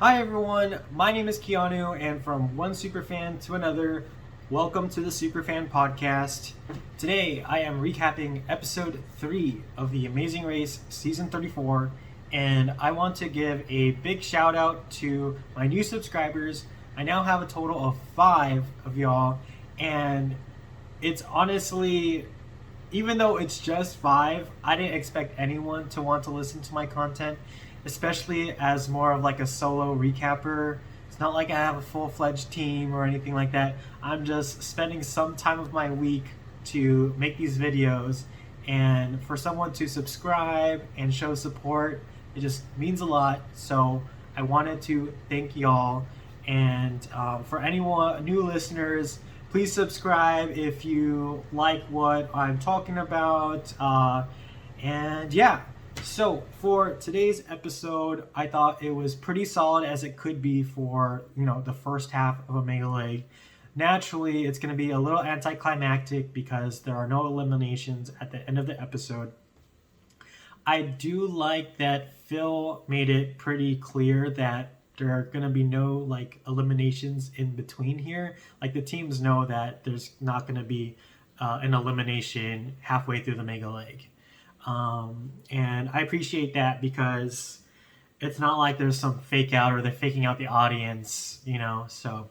Hi everyone, my name is Keanu, and from one superfan to another, welcome to the Superfan Podcast. Today I am recapping episode 3 of The Amazing Race season 34, and I want to give a big shout out to my new subscribers. I now have a total of 5 of y'all, and it's honestly, even though it's just 5, I didn't expect anyone to want to listen to my content, especially as more of like a solo recapper. It's not like I have a full-fledged team or anything like that. I'm just spending some time of my week to make these videos, and for someone to subscribe and show support, it just means a lot. So I wanted to thank y'all, and for anyone new listeners, please subscribe if you like what I'm talking about. And yeah, so for today's episode, I thought it was pretty solid as it could be for, the first half of a Mega League. Naturally, it's going to be a little anticlimactic because there are no eliminations at the end of the episode. I do like that Phil made it pretty clear that there are going to be no eliminations in between here. Like, the teams know that there's not going to be an elimination halfway through the Mega League. And I appreciate that because it's not like there's some fake out or they're faking out the audience, so.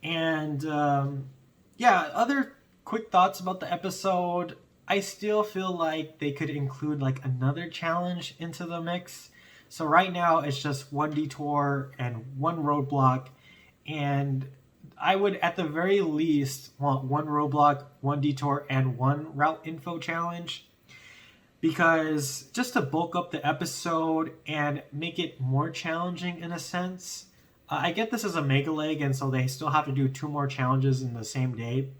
And other quick thoughts about the episode. I still feel like they could include another challenge into the mix. So right now it's just one detour and one roadblock, and I would at the very least want one roadblock, one detour, and one route info challenge, because just to bulk up the episode and make it more challenging in a sense. I get this is a Mega League, and so they still have to do 2 more challenges in the same day.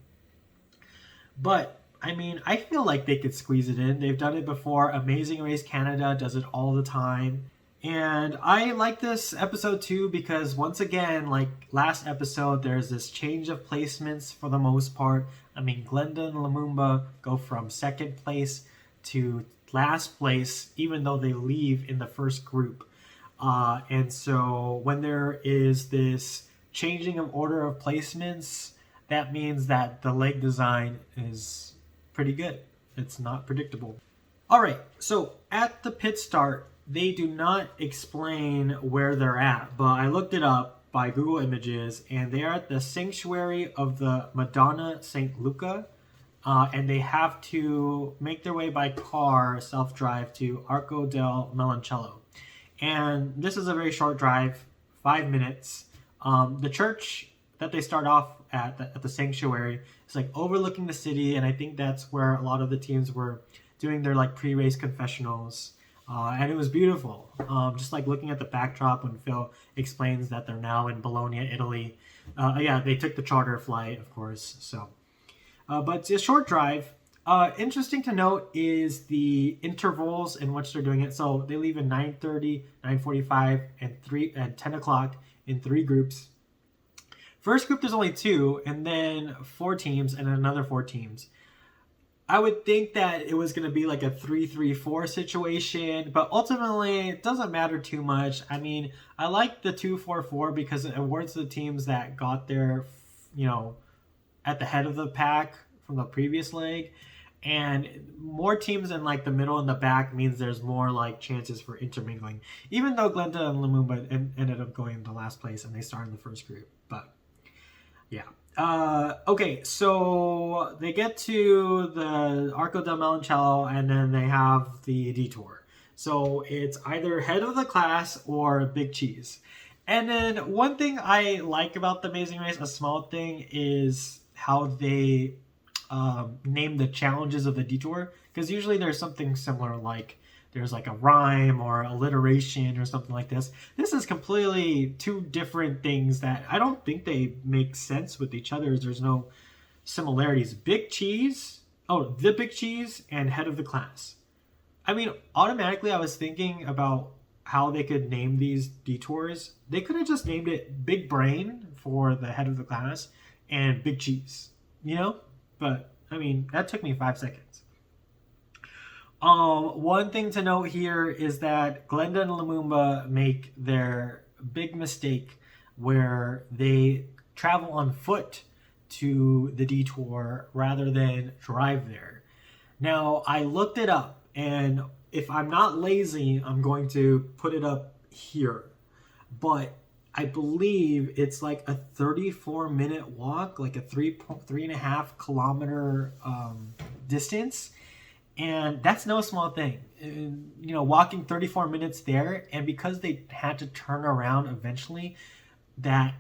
But I mean, I feel like they could squeeze it in. They've done it before. Amazing Race Canada does it all the time. And I like this episode too because, once again, like last episode, there's this change of placements for the most part. I mean, Glenda and Lumumba go from second place to last place, even though they leave in the first group. And so when there is this changing of order of placements, that means that the leg design is pretty good. It's not predictable. All right, so at the pit start, they do not explain where they're at, but I looked it up by Google Images, and they are at the Sanctuary of the Madonna St. Luca, and they have to make their way by car, self-drive, to Arco del Melancello. And this is a very short drive, 5 minutes. The church that they start off at the sanctuary is overlooking the city, and I think that's where a lot of the teams were doing their pre-race confessionals. And it was beautiful. Just looking at the backdrop when Phil explains that they're now in Bologna, Italy. They took the charter flight, of course. So, but it's a short drive. Interesting to note is the intervals in which they're doing it. So they leave at 9:30, 9:45, and 10 o'clock in 3 groups. First group, there's only 2, and then 4 teams, and then another 4 teams. I would think that it was going to be a 3-3-4 situation, but ultimately it doesn't matter too much. I mean, I like the 2-4-4 because it awards the teams that got there, at the head of the pack from the previous leg. And more teams in the middle and the back means there's more chances for intermingling. Even though Glenda and Lumumba ended up going into last place and they started in the first group, but yeah. Okay, so they get to the Arco del Melancello, and then they have the detour. So it's either head of the class or big cheese. And then one thing I like about the Amazing Race, a small thing, is how they name the challenges of the detour. Because usually there's something similar, there's a rhyme or alliteration or something like this. This is completely 2 different things that I don't think they make sense with each other. There's no similarities. Big cheese, the big cheese, and head of the class. I mean, automatically I was thinking about how they could name these detours. They could have just named it Big Brain for the head of the class and Big Cheese, But, I mean, that took me 5 seconds. One thing to note here is that Glenda and Lumumba make their big mistake where they travel on foot to the detour rather than drive there. Now, I looked it up, and if I'm not lazy, I'm going to put it up here. But I believe it's like a 34-minute walk, like a 3.5 kilometer distance. And that's no small thing. And, walking 34 minutes there, and because they had to turn around eventually, that,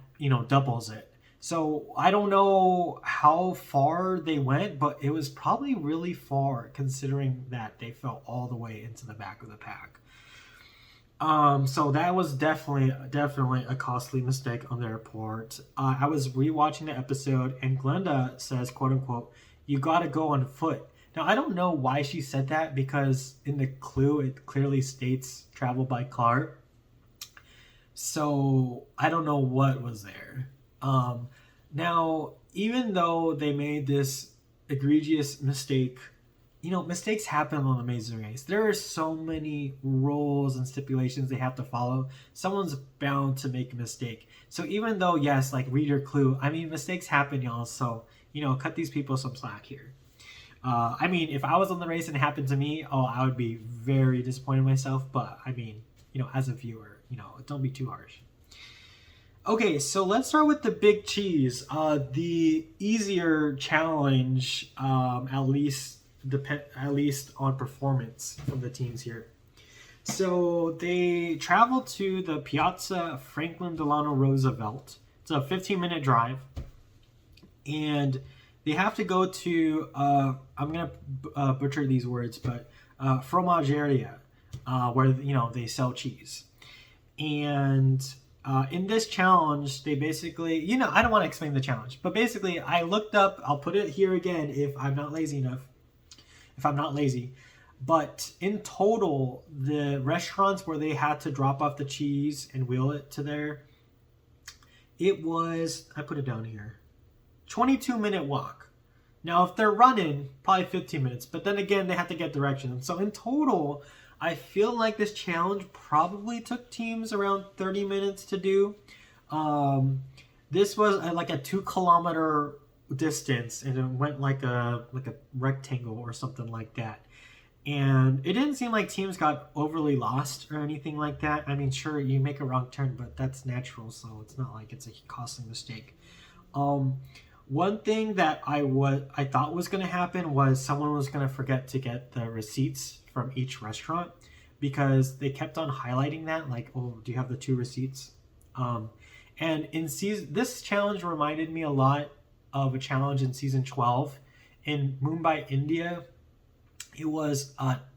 doubles it. So I don't know how far they went, but it was probably really far considering that they fell all the way into the back of the pack. So that was definitely a costly mistake on their part. I was rewatching the episode, and Glenda says, quote unquote, "You gotta go on foot." Now, I don't know why she said that, because in the clue, it clearly states travel by car. So I don't know what was there. Now, even though they made this egregious mistake, mistakes happen on Amazing Race. There are so many rules and stipulations they have to follow. Someone's bound to make a mistake. So even though, yes, like read your clue, mistakes happen, y'all. So, cut these people some slack here. If I was on the race and it happened to me, I would be very disappointed in myself. But as a viewer, don't be too harsh. Okay, so let's start with the big cheese. The easier challenge, at least on performance from the teams here. So they travel to the Piazza Franklin Delano Roosevelt. It's a 15-minute drive, and they have to go to I'm gonna butcher these words, but fromageria, where they sell cheese. And in this challenge, they basically, I don't want to explain the challenge, but basically I looked up, I'll put it here again if I'm not lazy. But in total, the restaurants where they had to drop off the cheese and wheel it to there, it was, I put it down here, 22-minute walk. Now, if they're running, probably 15 minutes, but then again, they have to get directions. So in total, I feel like this challenge probably took teams around 30 minutes to do. This was like a 2-kilometer distance, and it went like a rectangle or something like that. And it didn't seem like teams got overly lost or anything like that. Sure, you make a wrong turn, but that's natural, so it's not like it's a costly mistake. One thing that I thought was going to happen was someone was going to forget to get the receipts from each restaurant, because they kept on highlighting that, like, oh, do you have the 2 receipts? And this challenge reminded me a lot of a challenge in season 12 in Mumbai, India. It was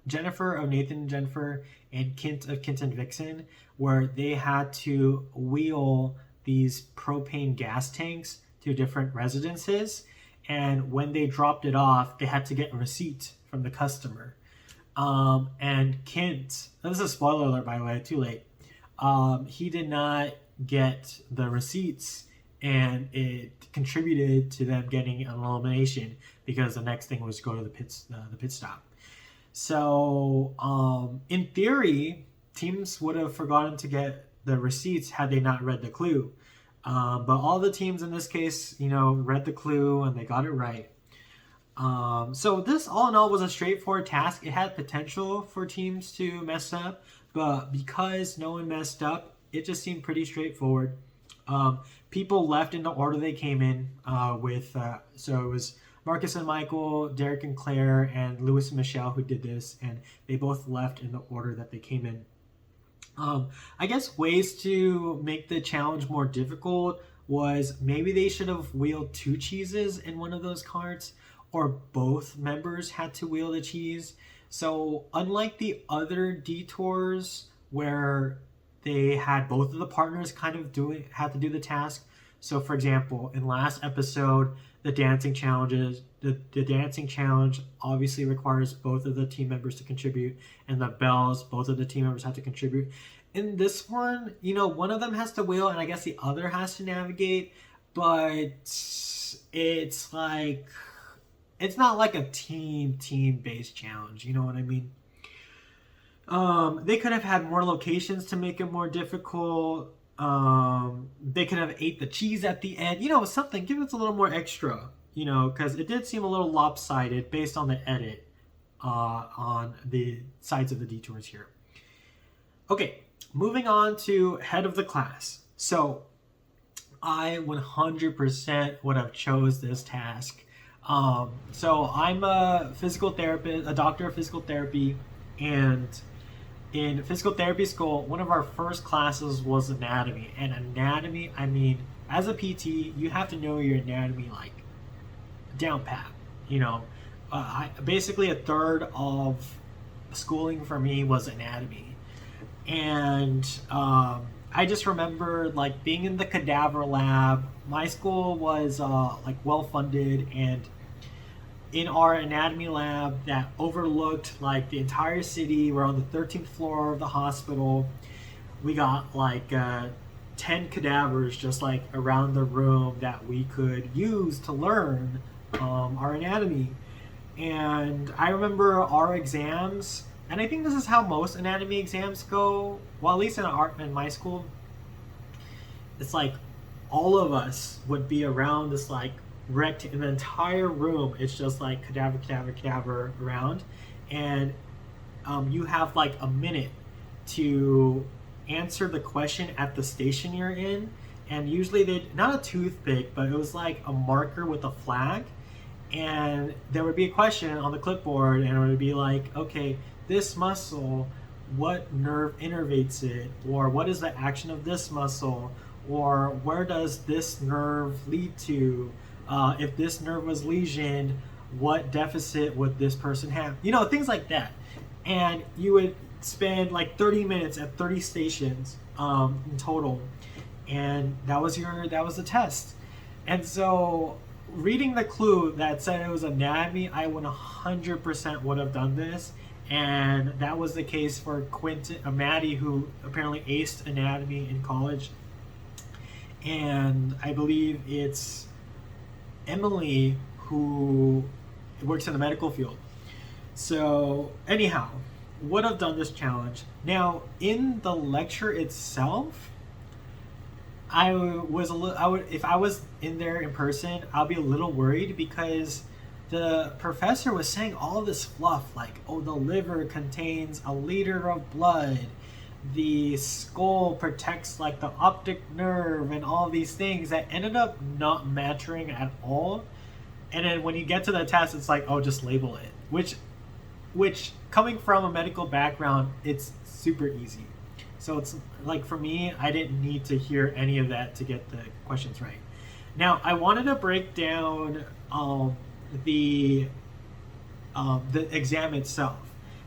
Jennifer of Nathan and Jennifer and Kint of Kint and Vixen, where they had to wheel these propane gas tanks to different residences, and when they dropped it off, they had to get a receipt from the customer. And Kint, this is a spoiler alert, by the way, too late. He did not get the receipts, and it contributed to them getting an elimination, because the next thing was to go to the pit stop. So, in theory, teams would have forgotten to get the receipts had they not read the clue. But all the teams in this case, read the clue and they got it right. So this, all in all, was a straightforward task. It had potential for teams to mess up, but because no one messed up, it just seemed pretty straightforward. People left in the order they came in so it was Marcus and Michael, Derek and Claire, and Lewis and Michelle who did this, and they both left in the order that they came in. I guess ways to make the challenge more difficult was maybe they should have wheeled 2 cheeses in one of those carts, or both members had to wheel the cheese. So unlike the other detours where they had both of the partners kind of had to do the task. So for example, in last episode, the dancing challenges, the dancing challenge obviously requires both of the team members to contribute, and the bells, both of the team members have to contribute. In this one, one of them has to wheel, and I guess the other has to navigate, but it's like, it's not like a team-based challenge, you know what I mean? They could have had more locations to make it more difficult. They could have ate the cheese at the end. Something. Give us a little more extra. Because it did seem a little lopsided based on the edit on the sides of the detours here. Okay, moving on to head of the class. So I 100% would have chose this task. So I'm a physical therapist, a doctor of physical therapy, and in physical therapy school, one of our first classes was anatomy. And anatomy, I mean, as a PT, you have to know your anatomy like down pat. Basically a third of schooling for me was anatomy. And I just remember like being in the cadaver lab. My school was like well funded, and in our anatomy lab that overlooked like the entire city, we're on the 13th floor of the hospital. We got like 10 cadavers just like around the room that we could use to learn our anatomy. And I remember our exams, and I think this is how most anatomy exams go, well, at least in my school. It's like all of us would be around this like in the entire room. It's just like cadaver around, and you have like a minute to answer the question at the station you're in. And usually they, not a toothpick, but it was like a marker with a flag, and there would be a question on the clipboard, and it would be like, okay, this muscle, what nerve innervates it, or what is the action of this muscle, or where does this nerve lead to? If this nerve was lesioned, what deficit would this person have? Things like that. And you would spend like 30 minutes at 30 stations in total, and that was the test. And so reading the clue that said it was anatomy, I 100% would have done this. And that was the case for Maddie, who apparently aced anatomy in college. And I believe it's Emily, who works in the medical field. So anyhow, would have done this challenge. Now, in the lecture itself, I would, if I was in there in person, I'll be a little worried, because the professor was saying all of this fluff like, oh, the liver contains a liter of blood, the skull protects like the optic nerve, and all these things that ended up not mattering at all. And then when you get to the test, it's like, oh, just label it, which coming from a medical background, it's super easy. So it's like, for me, I didn't need to hear any of that to get the questions right. Now, I wanted to break down the exam itself.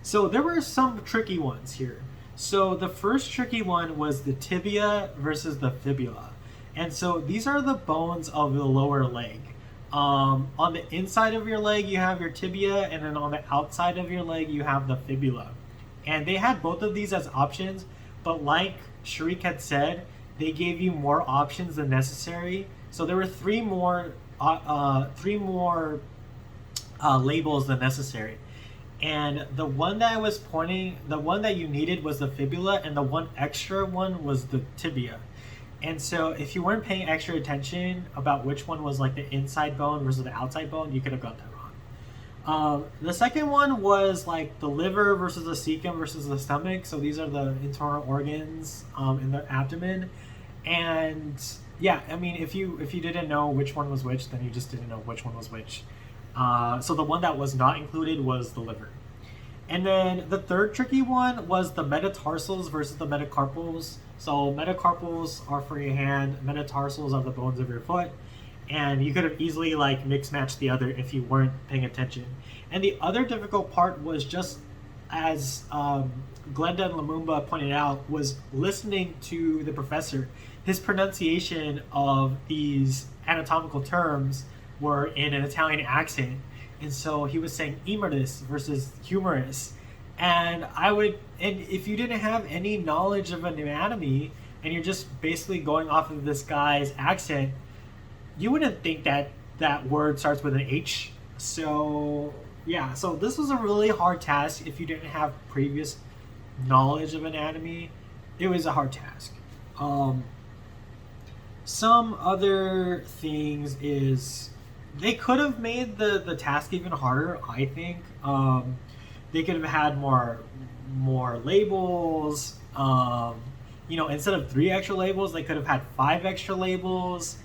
So there were some tricky ones here. So the first tricky one was the tibia versus the fibula. And so these are the bones of the lower leg. On the inside of your leg, you have your tibia, and then on the outside of your leg, you have the fibula. And they had both of these as options, but like Sharik had said, they gave you more options than necessary. So there were three more labels than necessary. And the one that you needed was the fibula, and the one extra one was the tibia. And so if you weren't paying extra attention about which one was like the inside bone versus the outside bone, you could have got that wrong. The second one was like the liver versus the cecum versus the stomach. So these are the internal organs in the abdomen. And yeah, I mean, if you didn't know which one was which, then you just didn't know which one was which. So the one that was not included was the liver. And then the third tricky one was the metatarsals versus the metacarpals. So metacarpals are for your hand, metatarsals are the bones of your foot. And you could have easily like mix matched the other if you weren't paying attention. And the other difficult part was, just as Glenda and Lumumba pointed out, was listening to the professor. His pronunciation of these anatomical terms were in an Italian accent. And so he was saying emeritus versus humerus. And if you didn't have any knowledge of anatomy, and you're just basically going off of this guy's accent, you wouldn't think that that word starts with an H. So yeah, so this was a really hard task. If you didn't have previous knowledge of anatomy, it was a hard task. Some other things is they could have made the task even harder. I think they could have had more labels. Instead of 3 extra labels, they could have had 5 extra labels.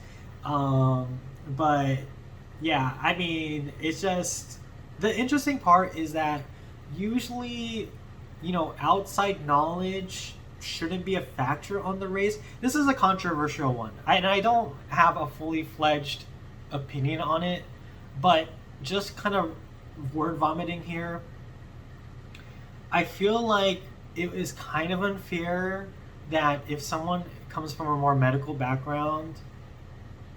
But yeah, I mean, it's just the interesting part is that usually, outside knowledge shouldn't be a factor on the race. This is a controversial one, and I don't have a fully fledged opinion on it, but just kind of word vomiting here. I feel like it is kind of unfair that if someone comes from a more medical background,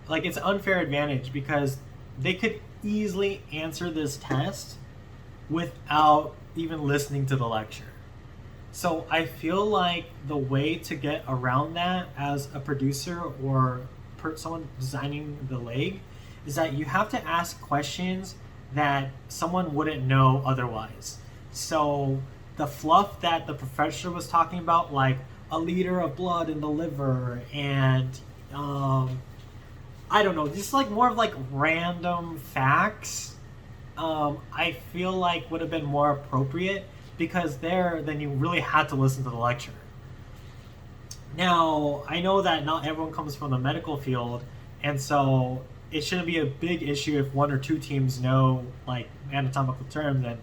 like it's an unfair advantage because they could easily answer this test without even listening to the lecture. So I feel like the way to get around that as a producer or someone designing the leg is that you have to ask questions that someone wouldn't know otherwise. So the fluff that the professor was talking about, like a liter of blood in the liver and I don't know, just like more of like random facts, I feel like would have been more appropriate because then you really had to listen to the lecture. Now, I know that not everyone comes from the medical field, and so it shouldn't be a big issue if 1 or 2 teams know like anatomical terms and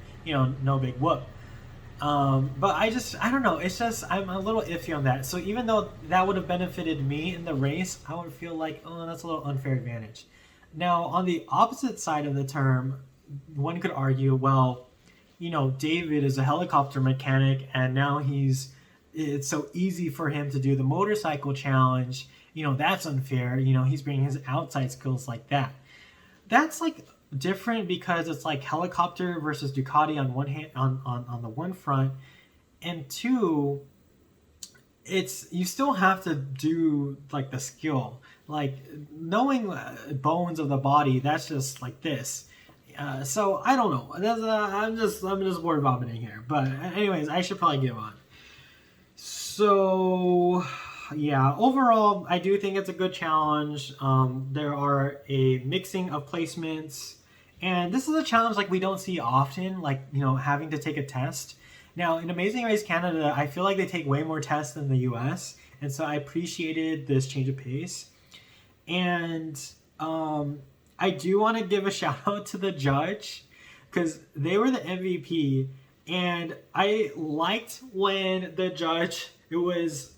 no big whoop. But I don't know. It's just I'm a little iffy on that. So even though that would have benefited me in the race, I would feel like, oh, that's a little unfair advantage. Now, on the opposite side of the term, one could argue, well, David is a helicopter mechanic, and now it's so easy for him to do the motorcycle challenge. That's unfair. He's bringing his outside skills like that. That's like different because it's like helicopter versus Ducati on one hand, on the one front, and two, it's you still have to do like the skill, like knowing bones of the body. That's just like this. So I don't know. I'm just word vomiting here. But anyways, I should probably give on. So yeah, overall, I do think it's a good challenge. There are a mixing of placements. And this is a challenge like we don't see often, like, having to take a test. Now, in Amazing Race Canada, I feel like they take way more tests than the US. And so I appreciated this change of pace. And I do want to give a shout out to the judge because they were the MVP. And I liked when the judge, it was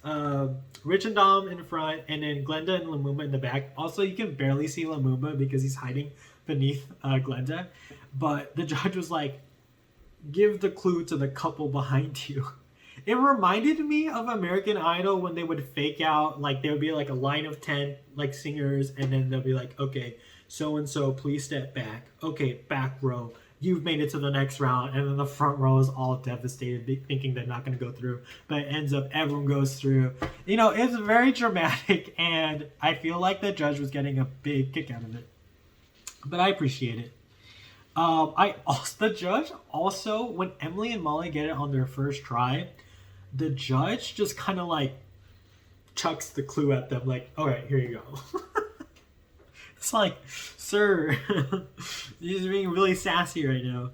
Rich and Dom in front and then Glenda and Lumumba in the back. Also, you can barely see Lumumba because he's hiding beneath Glenda, but the judge was like, give the clue to the couple behind you. It reminded me of American Idol when they would fake out, like there would be like a line of 10 like singers, and then they'll be like, okay, so and so please step back, okay, back row, you've made it to the next round, and then the front row is all devastated thinking they're not going to go through, but it ends up everyone goes through. It's very dramatic, and I feel like the judge was getting a big kick out of it. But I appreciate it. The judge also, when Emily and Molly get it on their first try, the judge just kind of like chucks the clue at them, like, all right, here you go. It's like, sir, he's being really sassy right now.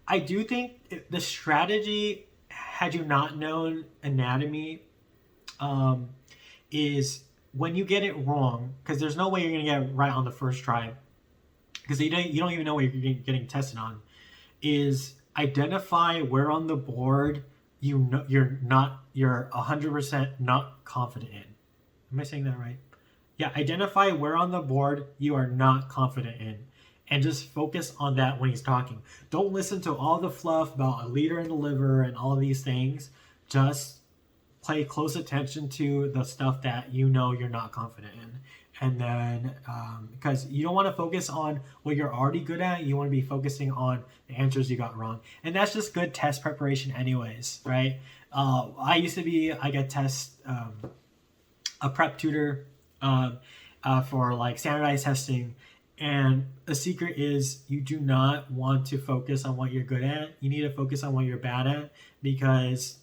I do think the strategy, had you not known anatomy, is when you get it wrong, because there's no way you're going to get it right on the first try, because you don't even know what you're getting tested on, is identify where on the board you're 100% not confident in. Am I saying that right? Yeah, identify where on the board you are not confident in, and just focus on that when he's talking. Don't listen to all the fluff about a liter in the liver and all of these things. Just pay close attention to the stuff that you're not confident in. And then, because you don't want to focus on what you're already good at, you want to be focusing on the answers you got wrong. And that's just good test preparation anyways, right? I used to be, a prep tutor for like standardized testing. And a secret is you do not want to focus on what you're good at. You need to focus on what you're bad at, because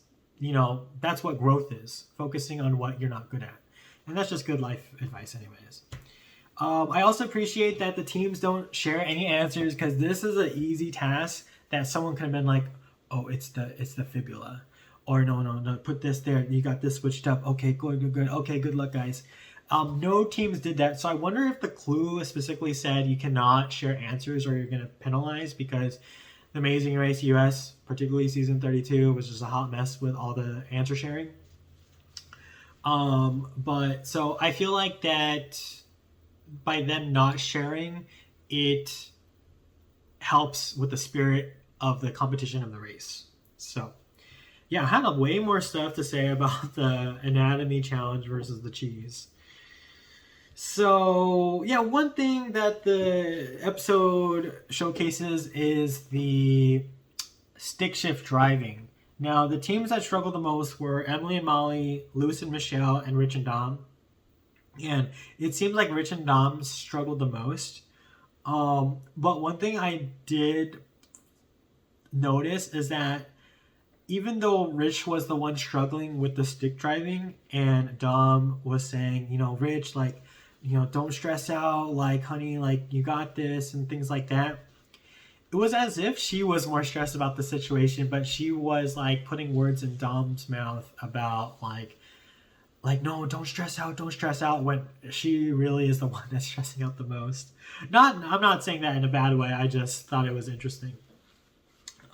that's what growth is, focusing on what you're not good at. And that's just good life advice anyways. I also appreciate that the teams don't share any answers, because this is an easy task that someone could have been like, oh, it's the fibula. Or no, put this there. You got this switched up. Okay, good. Okay, good luck, guys. No teams did that. So I wonder if the clue specifically said you cannot share answers or you're going to penalize, because The Amazing Race US, particularly season 32, was just a hot mess with all the answer sharing. But so I feel like that by them not sharing, it helps with the spirit of the competition of the race. So yeah, I had way more stuff to say about the anatomy challenge versus the cheese. So yeah, one thing that the episode showcases is the stick shift driving. Now, the teams that struggled the most were Emily and Molly, Lewis and Michelle, and Rich and Dom. And it seems like Rich and Dom struggled the most. But one thing I did notice is that even though Rich was the one struggling with the stick driving, and Dom was saying, Rich, like, don't stress out, like, honey, like, you got this, and things like that. It was as if she was more stressed about the situation, but she was, like, putting words in Dom's mouth about, like, no, don't stress out, when she really is the one that's stressing out the most. I'm not saying that in a bad way, I just thought it was interesting.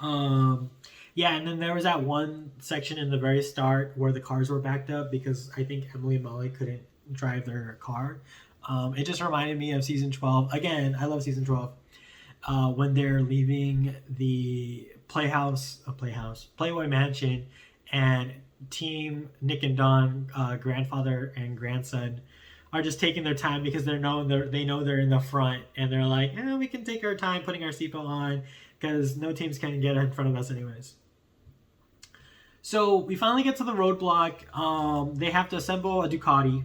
Yeah, and then there was that one section in the very start where the cars were backed up because I think Emily and Molly couldn't drive their car. It just reminded me of season 12. Again, I love season 12. When they're leaving the Playboy Mansion, and team Nick and Don, grandfather and grandson, are just taking their time because they know they're in the front, and they're like, we can take our time putting our seatbelt on because no teams can get in front of us anyways. So we finally get to the roadblock. They have to assemble a Ducati,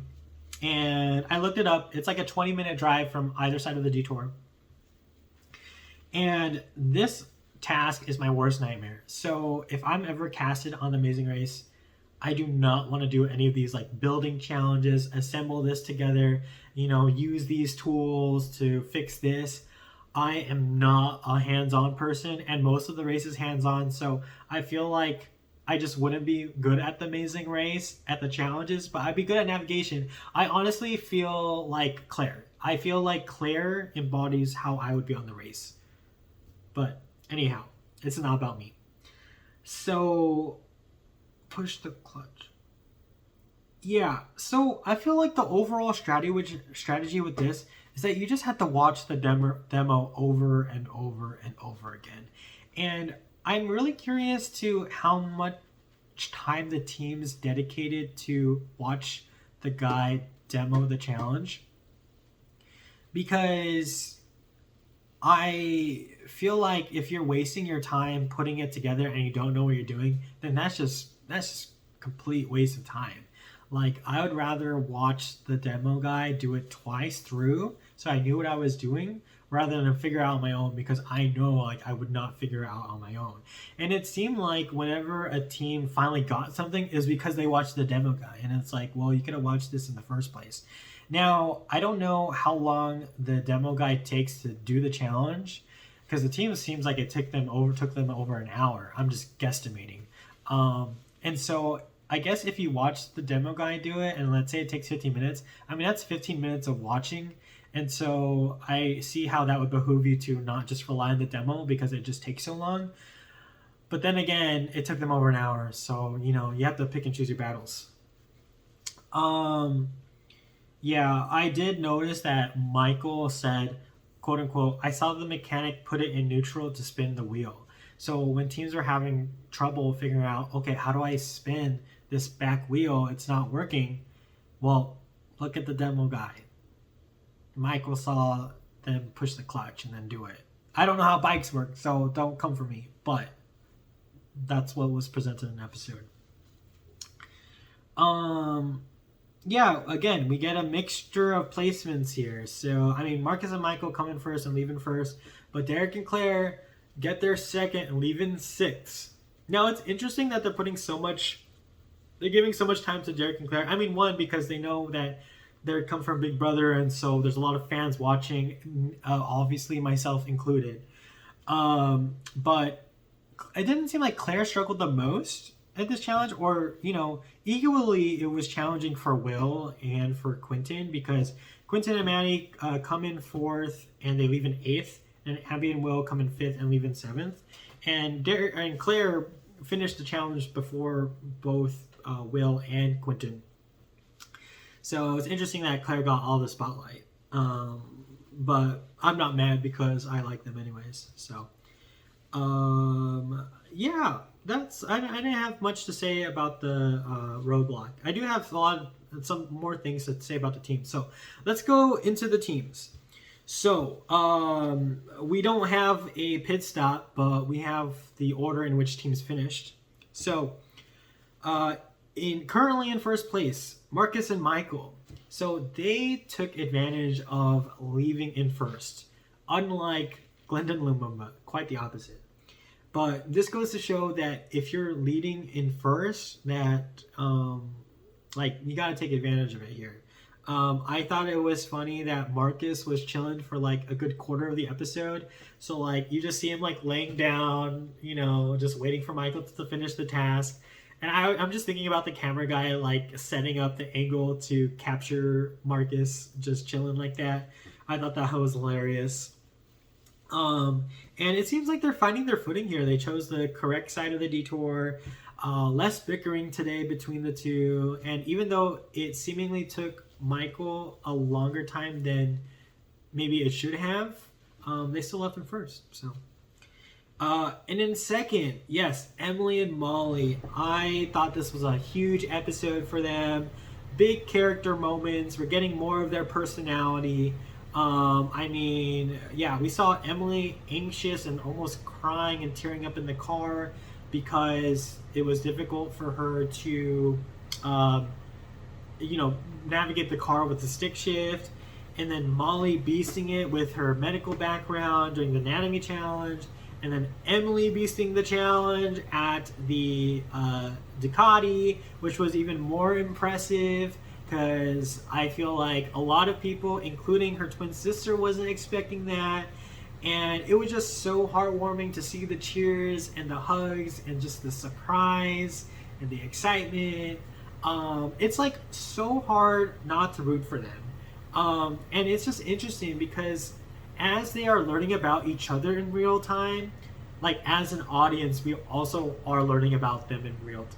and I looked it up. It's like a 20-minute drive from either side of the detour. And this task is my worst nightmare. So if I'm ever casted on The Amazing Race, I do not want to do any of these like building challenges, assemble this together, use these tools to fix this. I am not a hands-on person, and most of the race is hands-on. So I feel like I just wouldn't be good at The Amazing Race, at the challenges, but I'd be good at navigation. I honestly feel like Claire. I feel like Claire embodies how I would be on the race. But anyhow, it's not about me. So, push the clutch. Yeah, so I feel like the overall strategy with this is that you just have to watch the demo over and over and over again. And I'm really curious to how much time the teams dedicated to watch the guy demo the challenge. Because I feel like if you're wasting your time putting it together and you don't know what you're doing, then that's just complete waste of time. Like, I would rather watch the demo guy do it twice through so I knew what I was doing, rather than figure out on my own, because I know like I would not figure it out on my own. And it seemed like whenever a team finally got something is because they watched the demo guy, and it's like, well, you could have watched this in the first place. Now, I don't know how long the demo guy takes to do the challenge, because the team seems like it took them over an hour. I'm just guesstimating. And so I guess if you watch the demo guy do it, and let's say it takes 15 minutes, I mean, that's 15 minutes of watching. And so I see how that would behoove you to not just rely on the demo because it just takes so long. But then again, it took them over an hour. So, you have to pick and choose your battles. Yeah, I did notice that Michael said, quote unquote, I saw the mechanic put it in neutral to spin the wheel. So when teams were having trouble figuring out, okay, how do I spin this back wheel? It's not working. Well, look at the demo guy. Michael saw them push the clutch and then do it. I don't know how bikes work, so don't come for me. But that's what was presented in the episode. Yeah, again, we get a mixture of placements here. So, I mean, Marcus and Michael come in first and leave in first. But Derek and Claire get their second and leave in sixth. Now, it's interesting that they're putting so much they're giving so much time to Derek and Claire. I mean, one, because they know that they come from Big Brother, and so there's a lot of fans watching, obviously myself included. But it didn't seem like Claire struggled the most at this challenge, or, equally it was challenging for Will and for Quentin, because Quentin and Maddie come in 4th and they leave in 8th, and Abby and Will come in 5th and leave in 7th. And Claire finished the challenge before both Will and Quentin. So it's interesting that Claire got all the spotlight. But I'm not mad because I like them anyways. So, yeah, I didn't have much to say about the roadblock. I do have some more things to say about the team. So let's go into the teams. So we don't have a pit stop, but we have the order in which teams finished. So currently in first place, Marcus and Michael. So they took advantage of leaving in first, unlike Glenda and Lumumba, quite the opposite. But this goes to show that if you're leading in first, that you got to take advantage of it here. I thought it was funny that Marcus was chilling for like a good quarter of the episode. So like you just see him like laying down, just waiting for Michael to finish the task. And I'm just thinking about the camera guy like setting up the angle to capture Marcus just chilling like that. I thought that was hilarious. And it seems like they're finding their footing here. They chose the correct side of the detour. Less bickering today between the two. And even though it seemingly took Michael a longer time than maybe it should have, they still left him first. So, and in second, yes, Emily and Molly. I thought this was a huge episode for them. Big character moments. We're getting more of their personality. We saw Emily anxious and almost crying and tearing up in the car because it was difficult for her to, navigate the car with the stick shift. And then Molly beasting it with her medical background during the anatomy challenge. And then Emily beasting the challenge at the Ducati, which was even more impressive because I feel like a lot of people, including her twin sister, wasn't expecting that. And it was just so heartwarming to see the cheers and the hugs and just the surprise and the excitement. It's like so hard not to root for them. And it's just interesting because as they are learning about each other in real time, like as an audience, we also are learning about them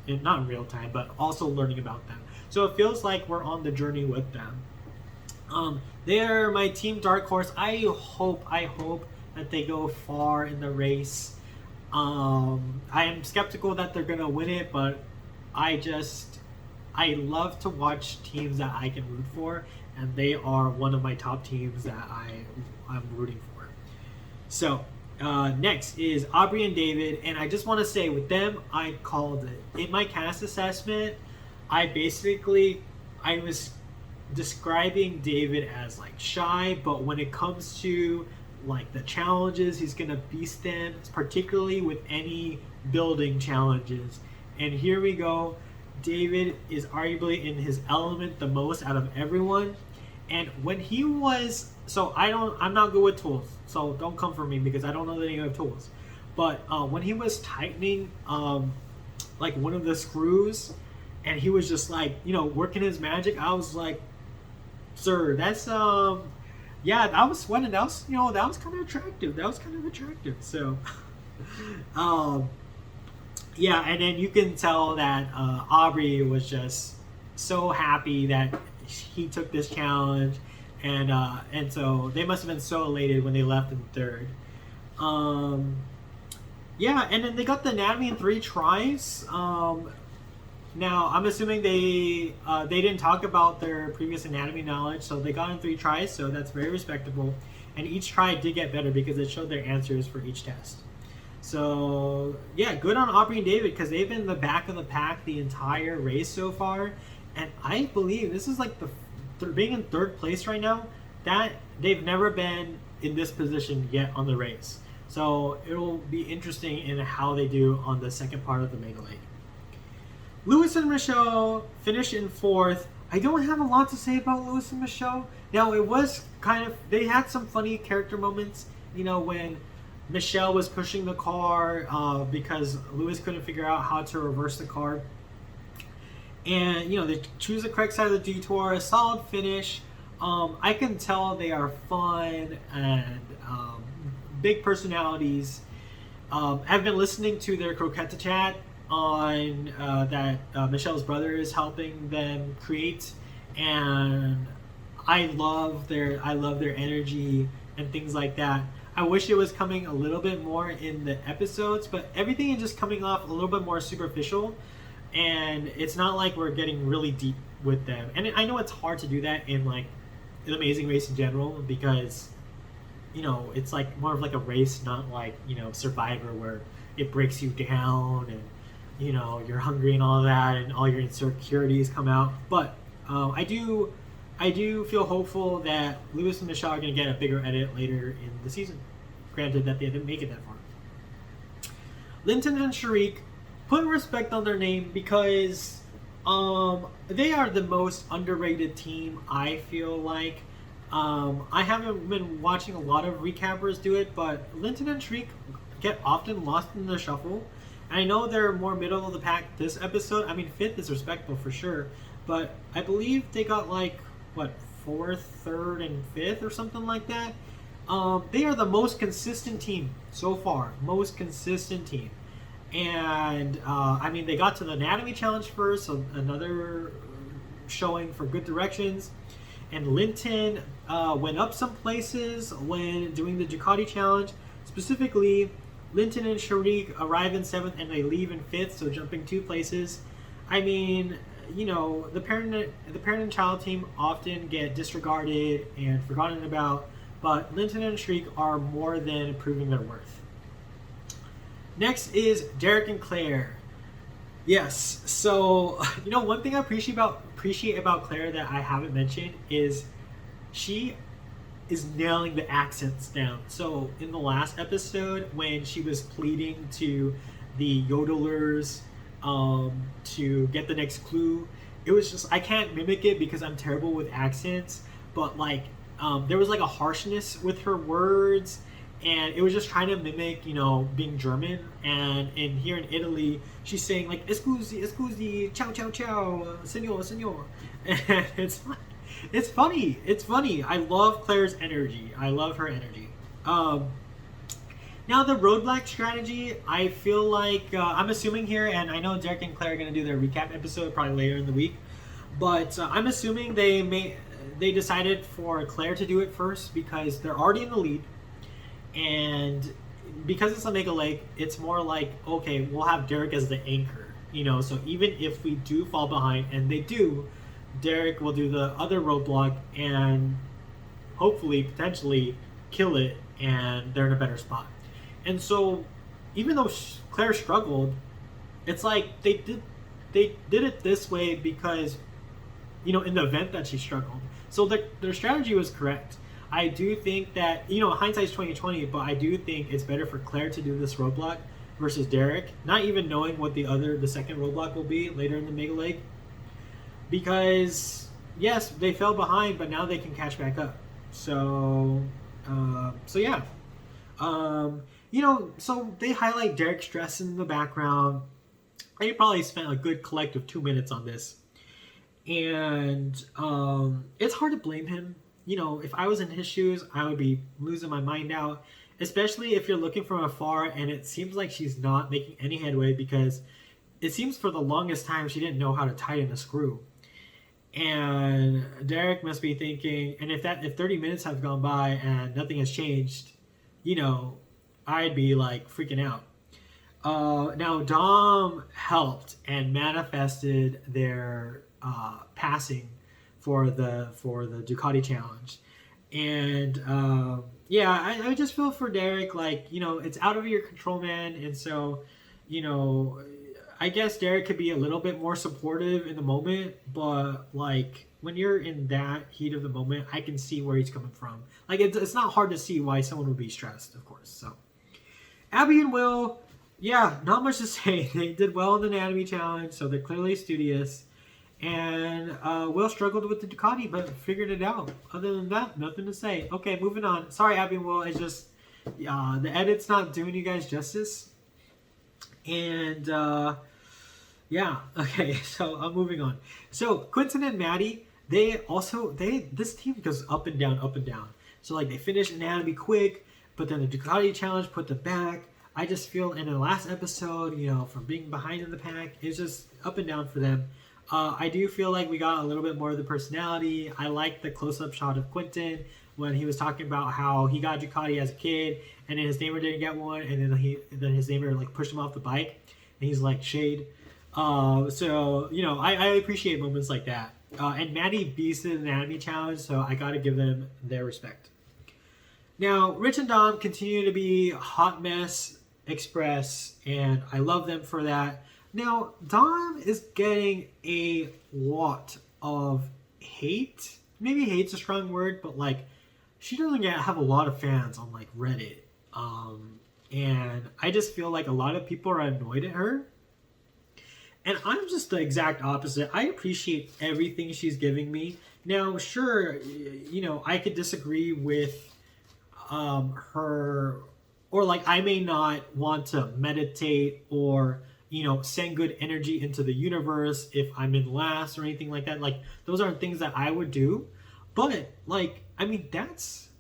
not in real time, but also learning about them. So it feels like we're on the journey with them. They are my team dark horse. I hope that they go far in the race. I am skeptical that they're gonna win it, but I love to watch teams that I can root for, and they are one of my top teams that I'm rooting for. So next is Aubrey and David, and I just want to say with them, I called it. In my cast assessment, I was describing David as like shy, but when it comes to like the challenges, he's gonna beast them, particularly with any building challenges. And here we go. David is arguably in his element the most out of everyone. And when he was, I'm not good with tools, so don't come for me because I don't know any of tools. But when he was tightening like one of the screws, and he was just like, working his magic, I was like, sir, that's I was sweating. That was kind of attractive. So and then you can tell that Aubrey was just so happy that he took this challenge, and so they must have been so elated when they left in third. And then they got the anatomy in 3 tries. Now I'm assuming they didn't talk about their previous anatomy knowledge, so they got in 3 tries, so that's very respectable. And each try did get better because it showed their answers for each test. So good on Aubrey and David because they've been in the back of the pack the entire race so far, and I believe this is like being in 3rd place right now, that they've never been in this position yet on the race. So it'll be interesting in how they do on the second part of the Mega League. Lewis and Michelle finished in fourth. I don't have a lot to say about Lewis and Michelle. Now, it was kind of, they had some funny character moments, when Michelle was pushing the car because Lewis couldn't figure out how to reverse the car. And, they choose the correct side of the detour, a solid finish. I can tell they are fun and big personalities. I've been listening to their croqueta chat on that Michelle's brother is helping them create, and I love their energy and things like that. I wish it was coming a little bit more in the episodes, but everything is just coming off a little bit more superficial, and it's not like we're getting really deep with them. And I know it's hard to do that in like an Amazing Race in general because it's like more of like a race, not like Survivor where it breaks you down and you're hungry and all of that and all your insecurities come out. But I do feel hopeful that Lewis and Michelle are going to get a bigger edit later in the season. Granted that they didn't make it that far. Linton and Sharik, put respect on their name because they are the most underrated team, I feel like. I haven't been watching a lot of recappers do it, but Linton and Sharik get often lost in the shuffle. I know they're more middle of the pack this episode. I mean, fifth is respectable for sure, but I believe they got like, fourth, third, and fifth or something like that. They are the most consistent team so far. Most consistent team. And, they got to the Anatomy Challenge first, so another showing for good directions. And Linton went up some places when doing the Ducati Challenge. Specifically, Linton and Sharik arrive in 7th and they leave in 5th, so jumping 2 places. The parent and child team often get disregarded and forgotten about, but Linton and Sharik are more than proving their worth. Next is Derek and Claire. Yes, so one thing I appreciate about Claire that I haven't mentioned is she is nailing the accents down. So in the last episode when she was pleading to the yodelers to get the next clue, it was just, I can't mimic it because I'm terrible with accents, but there was like a harshness with her words, and it was just trying to mimic being German. And here in Italy she's saying like scusi, ciao ciao ciao, signor, and it's funny. I love Claire's energy. I love her energy. Now the roadblock strategy, I feel like I'm assuming here, and I know Derek and Claire are going to do their recap episode probably later in the week, but I'm assuming they decided for Claire to do it first because they're already in the lead, and because it's a mega lake, it's more like, okay, we'll have Derek as the anchor, so even if we do fall behind, and they do, Derek will do the other roadblock and hopefully potentially kill it, and they're in a better spot. And so even though Claire struggled, it's like they did it this way because in the event that she struggled, so their strategy was correct. I do think that hindsight's 20/20, but I do think it's better for Claire to do this roadblock versus Derek, not even knowing what the second roadblock will be later in the mega lake, because yes, they fell behind, but now they can catch back up. So yeah. So they highlight Derek's dress in the background. I probably spent a good collective 2 minutes on this. And it's hard to blame him. If I was in his shoes, I would be losing my mind out. Especially if you're looking from afar and it seems like she's not making any headway, because it seems for the longest time she didn't know how to tighten a screw. And Derek must be thinking, and if 30 minutes have gone by and nothing has changed, I'd be like freaking out. Now Dom helped and manifested their passing for the Ducati challenge, and I just feel for Derek, it's out of your control, man. And so I guess Derek could be a little bit more supportive in the moment, but when you're in that heat of the moment, I can see where he's coming from. It's not hard to see why someone would be stressed, of course. So Abby and Will, yeah, not much to say. They did well in the anatomy challenge, so they're clearly studious. And Will struggled with the Ducati, but figured it out. Other than that, nothing to say. Okay, moving on. Sorry, Abby and Will. It's just the edit's not doing you guys justice. And yeah, okay. So I'm moving on. So Quentin and Maddie, this team goes up and down, up and down. So like they finished anatomy quick, but then the Ducati challenge put them back. I just feel in the last episode, from being behind in the pack, it's just up and down for them. I do feel like we got a little bit more of the personality. I like the close-up shot of Quentin when he was talking about how he got Ducati as a kid, and then his neighbor didn't get one, and then his neighbor like pushed him off the bike, and he's like shade. So I appreciate moments like that. And Maddie beats the anatomy challenge, so I gotta give them their respect. Now Rich and Dom continue to be hot mess express, and I love them for that. Now, Dom is getting a lot of hate. Maybe hate's a strong word, but like, she doesn't have a lot of fans on like Reddit. And I just feel like a lot of people are annoyed at her. And I'm just the exact opposite. I appreciate everything she's giving me. Now, sure, I could disagree with her, or like I may not want to meditate or send good energy into the universe if I'm in last or anything like that. Like, those aren't things that I would do. But, like, that's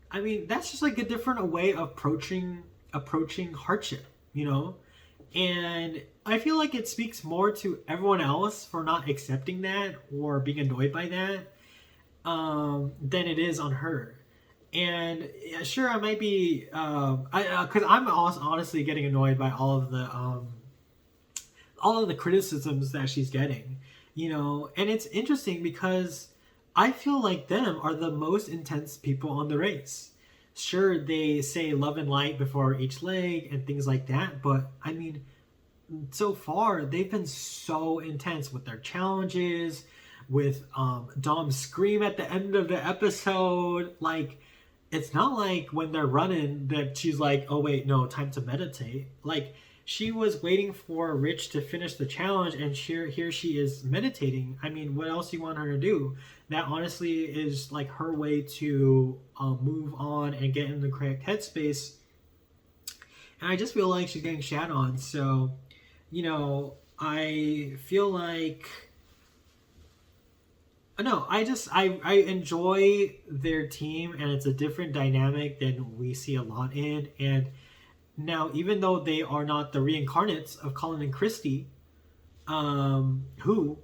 just like a different way of approaching hardship, And I feel like it speaks more to everyone else for not accepting that or being annoyed by that than it is on her. And yeah, sure, I might be, because I'm honestly getting annoyed by all of the criticisms that she's getting, And it's interesting because I feel like them are the most intense people on the race. Sure, they say love and light before each leg and things like that, but so far they've been so intense with their challenges, with Dom's scream at the end of the episode, like. It's not like when they're running that she's like, oh wait, no, time to meditate. Like, she was waiting for Rich to finish the challenge, and here she is meditating. What else do you want her to do? That honestly is like her way to move on and get in the correct headspace. And I just feel like she's getting shat on. So, I feel like... No, I enjoy their team, and it's a different dynamic than we see a lot in. And now, even though they are not the reincarnates of Colin and Christy, who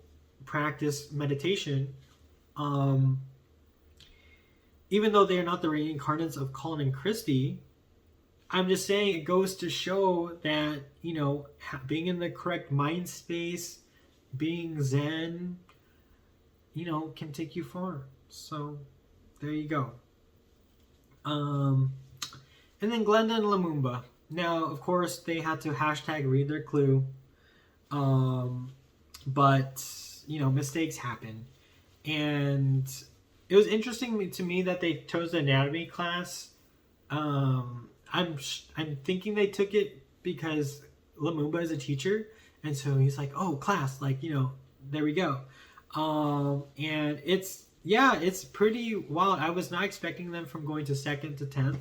practice meditation, even though they are not the reincarnates of Colin and Christy, I'm just saying it goes to show that, being in the correct mind space, being zen, can take you far. So there you go. And then Glenda and Lumumba. Now, of course, they had to hashtag read their clue. But, mistakes happen. And it was interesting to me that they chose the anatomy class. I'm thinking they took it because Lumumba is a teacher. And so he's like, oh, class, there we go. And it's pretty wild. I was not expecting them from going to 2nd to 10th,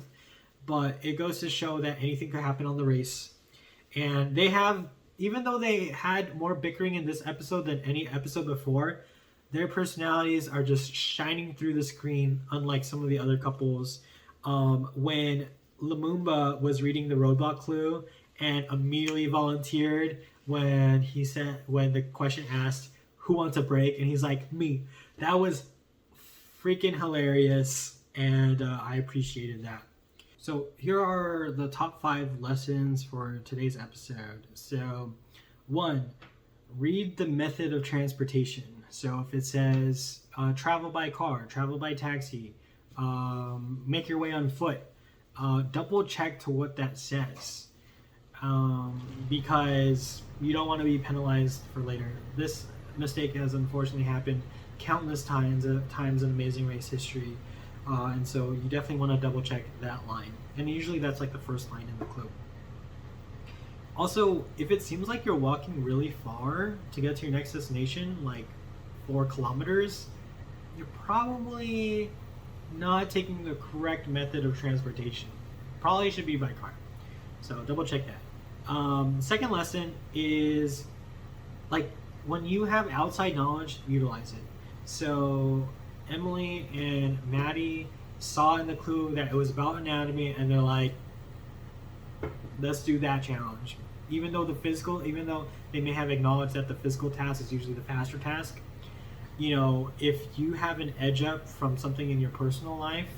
but it goes to show that anything could happen on the race. And they have, even though they had more bickering in this episode than any episode before, their personalities are just shining through the screen, unlike some of the other couples. When Lumumba was reading the roadblock clue and immediately volunteered when the question asked, who wants a break? And he's like, me. That was freaking hilarious, and I appreciated that. So here are the top 5 lessons for today's episode. So 1, read the method of transportation. So if it says travel by car, travel by taxi, make your way on foot, double check to what that says, because you don't want to be penalized for later. This mistake has unfortunately happened countless times in Amazing Race history, and so you definitely want to double check that line, and usually that's like the first line in the clue. Also, if it seems like you're walking really far to get to your next destination, like 4 kilometers, you're probably not taking the correct method of transportation. Probably should be by car. So double check that. Second lesson is like when you have outside knowledge, utilize it. So Emily and Maddie saw in the clue that it was about anatomy, and they're like, let's do that challenge. Even though they may have acknowledged that the physical task is usually the faster task, if you have an edge up from something in your personal life,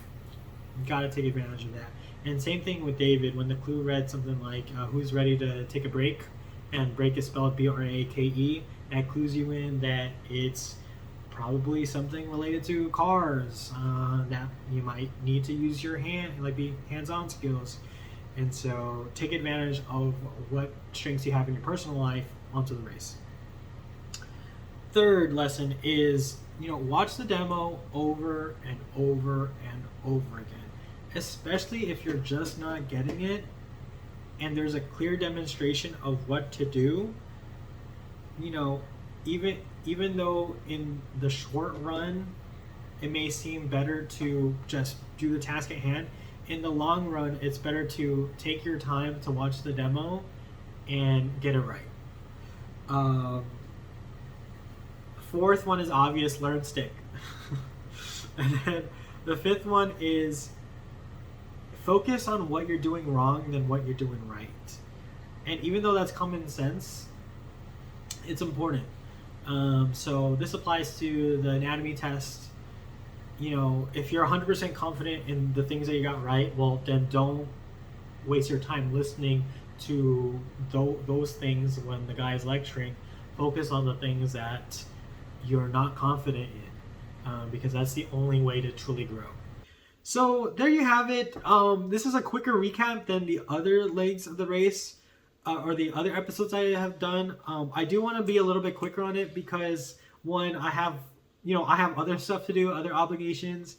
you gotta take advantage of that. And same thing with David, when the clue read something like, who's ready to take a break? And break is spelled B-R-A-K-E. That clues you in that it's probably something related to cars, that you might need to use your be hands-on skills. And so take advantage of what strengths you have in your personal life onto the race. Third lesson is, watch the demo over and over and over again, especially if you're just not getting it and there's a clear demonstration of what to do. Even though in the short run it may seem better to just do the task at hand, in the long run it's better to take your time to watch the demo and get it right. Fourth one is obvious, learn stick. And then the fifth one is focus on what you're doing wrong than what you're doing right. And even though that's common sense, it's important. So this applies to the anatomy test. If you're 100% confident in the things that you got right, well, then don't waste your time listening to those things when the guy is lecturing. Focus on the things that you're not confident in, because that's the only way to truly grow. So there you have it. This is a quicker recap than the other legs of the race, or the other episodes I have done. I do want to be a little bit quicker on it because, one, I have other stuff to do, other obligations,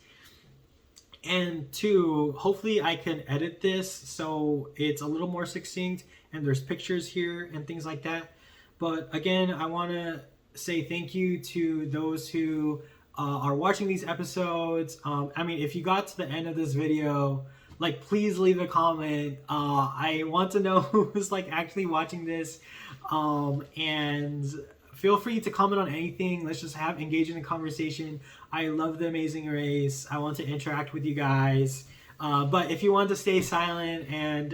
and two, hopefully I can edit this so it's a little more succinct and there's pictures here and things like that. But again, I want to say thank you to those who are watching these episodes. If you got to the end of this video, please leave a comment. I want to know who's actually watching this, and feel free to comment on anything. Let's just engage in a conversation. I love the Amazing Race. I want to interact with you guys. But if you want to stay silent and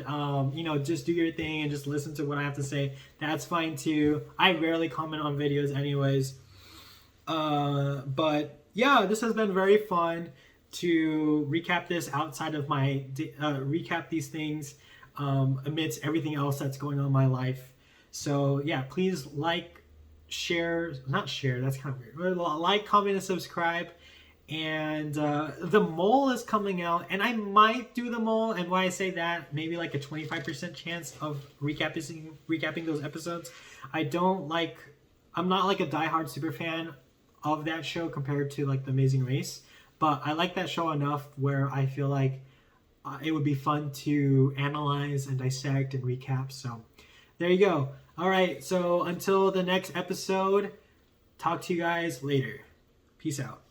just do your thing and just listen to what I have to say, that's fine too. I rarely comment on videos anyways. But yeah, this has been very fun to recap this outside of my recap these things amidst everything else that's going on in my life. So yeah, please not share, that's kind of weird. Like, comment, and subscribe. And the mole is coming out, and I might do the mole. And why I say that, maybe a 25% chance of recapping those episodes. I'm not a diehard super fan of that show compared to the Amazing Race, but I like that show enough where I feel like it would be fun to analyze and dissect and recap. So there you go. All right, so until the next episode, talk to you guys later. Peace out.